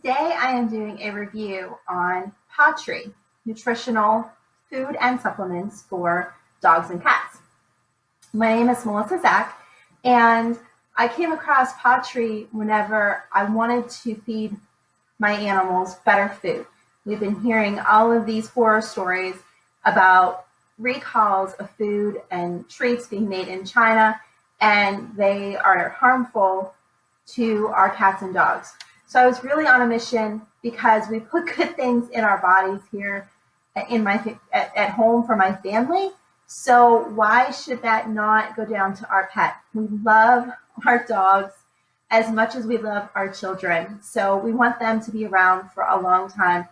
Today I am doing a review on PawTree, nutritional food and supplements for dogs and cats. My name is Melissa Zack, and I came across PawTree whenever I wanted to feed my animals better food. We've been hearing all of these horror stories about recalls of food and treats being made in China, and they are harmful to our cats and dogs. So I was really on a mission because we put good things in our bodies here at home for my family. So why should that not go down to our pet? We love our dogs as much as we love our children. So we want them to be around for a long time.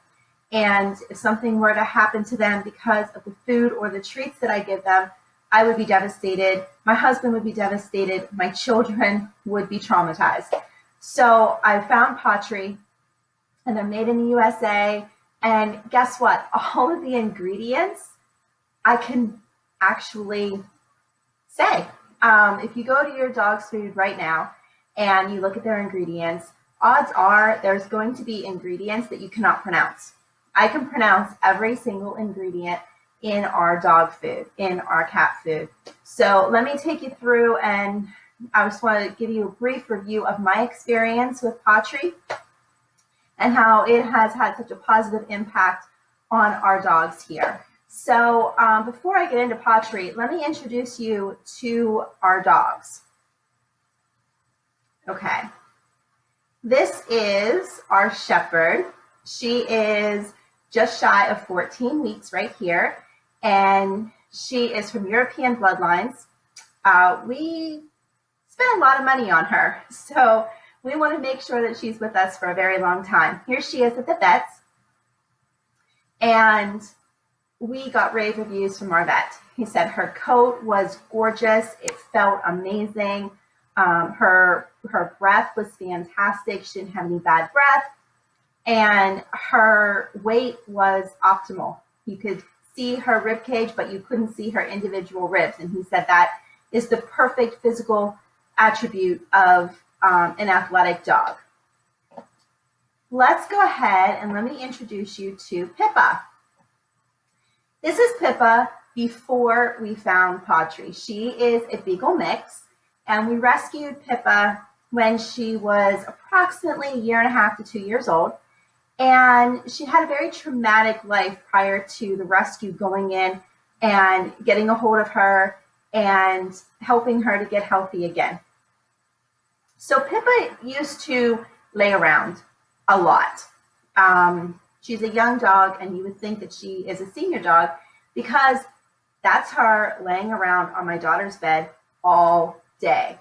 And if something were to happen to them because of the food or the treats that I give them, I would be devastated. My husband would be devastated. My children would be traumatized. So I found PawTree, and they're made in the USA. And guess what? All of the ingredients I can actually say. If you go to your dog's food right now and you look at their ingredients, odds are there's going to be ingredients that you cannot pronounce. I can pronounce every single ingredient in our dog food, in our cat food. So let me take you through, and I just want to give you a brief review of my experience with PawTree and how it has had such a positive impact on our dogs here. So before I get into PawTree, let me introduce you to our dogs. Okay, this is our shepherd. She is just shy of 14 weeks right here, and she is from European bloodlines. We spent a lot of money on her, so we want to make sure that she's with us for a very long time. Here she is at the vet's, and we got rave reviews from our vet. He said her coat was gorgeous. It felt amazing. Her breath was fantastic. She didn't have any bad breath, and her weight was optimal. You could see her rib cage, but you couldn't see her individual ribs, and he said that is the perfect physical attribute of an athletic dog. Let's go ahead and let me introduce you to Pippa. This is Pippa before we found PawTree. She is a Beagle mix, and we rescued Pippa when she was approximately a year and a half to 2 years old. And she had a very traumatic life prior to the rescue, going in and getting a hold of her and helping her to get healthy again. So Pippa used to lay around a lot. She's a young dog, and you would think that she is a senior dog because that's her laying around on my daughter's bed all day.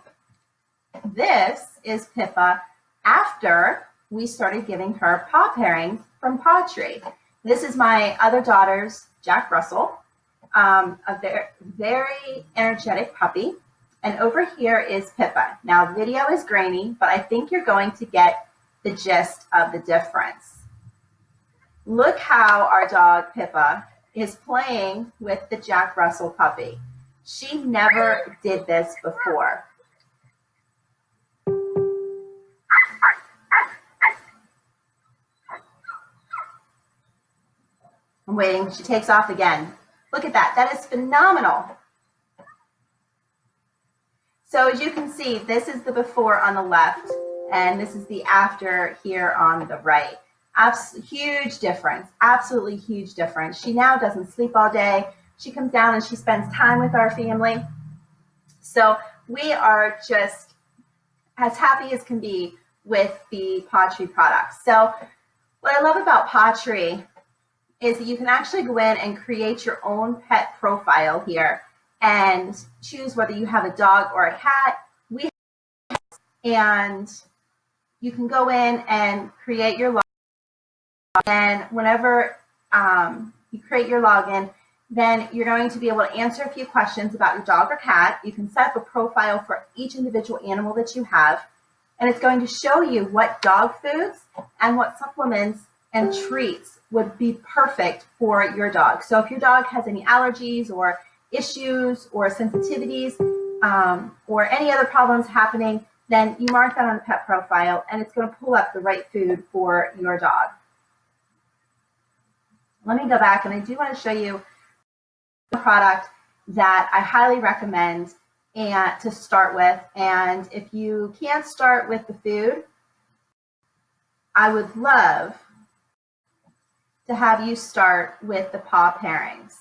This is Pippa after we started giving her paw pairings from PawTree. This is my other daughter's Jack Russell, a very energetic puppy. And over here is Pippa. Now, the video is grainy, but I think you're going to get the gist of the difference. Look how our dog Pippa is playing with the Jack Russell puppy. She never did this before. I'm waiting. She takes off again. Look at that. That is phenomenal. So as you can see, this is the before on the left, and this is the after here on the right. Huge difference. Absolutely huge difference. She now doesn't sleep all day. She comes down and she spends time with our family. So we are just as happy as can be with the PawTree products. So what I love about PawTree is that you can actually go in and create your own pet profile here and choose whether you have a dog or a cat. And you can go in and create your login. And whenever you create your login, then you're going to be able to answer a few questions about your dog or cat. You can set up a profile for each individual animal that you have, and it's going to show you what dog foods and what supplements and treats would be perfect for your dog. So if your dog has any allergies or issues or sensitivities or any other problems happening, then you mark that on the pet profile and it's going to pull up the right food for your dog. Let me go back, and I do want to show you a product that I highly recommend and to start with. And if you can't start with the food, I would love to have you start with the paw pairings.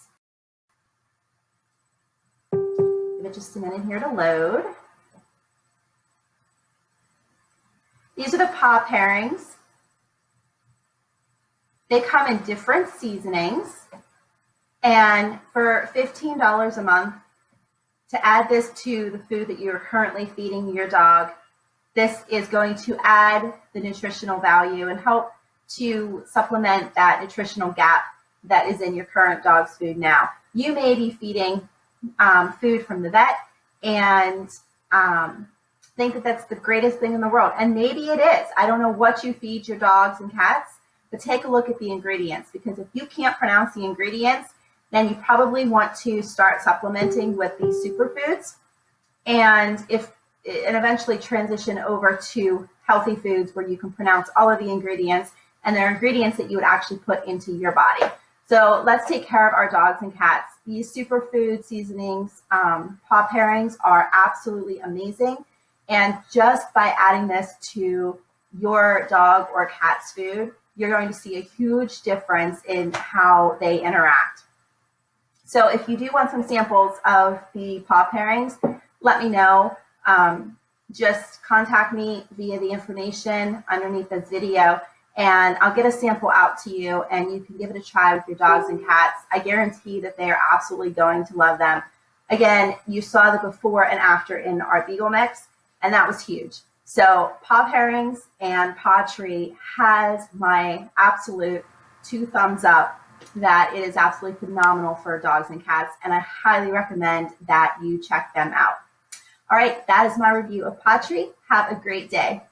Give it just a minute here to load. These are the paw pairings. They come in different seasonings, and for $15 a month, to add this to the food that you're currently feeding your dog, this is going to add the nutritional value and help to supplement that nutritional gap that is in your current dog's food now. You may be feeding food from the vet and think that that's the greatest thing in the world, and maybe it is. I don't know what you feed your dogs and cats, but take a look at the ingredients, because if you can't pronounce the ingredients, then you probably want to start supplementing with these superfoods, and eventually transition over to healthy foods where you can pronounce all of the ingredients, and they're ingredients that you would actually put into your body. So let's take care of our dogs and cats. These superfood seasonings, paw pairings, are absolutely amazing, and just by adding this to your dog or cat's food, you're going to see a huge difference in how they interact. So if you do want some samples of the paw pairings, let me know. Just contact me via the information underneath this video, and I'll get a sample out to you, and you can give it a try with your dogs and cats. I guarantee that they are absolutely going to love them. Again, you saw the before and after in our Beagle Mix, and that was huge. So paw pairings and PawTree has my absolute 2 thumbs up that it is absolutely phenomenal for dogs and cats, and I highly recommend that you check them out. All right, that is my review of PawTree. Have a great day.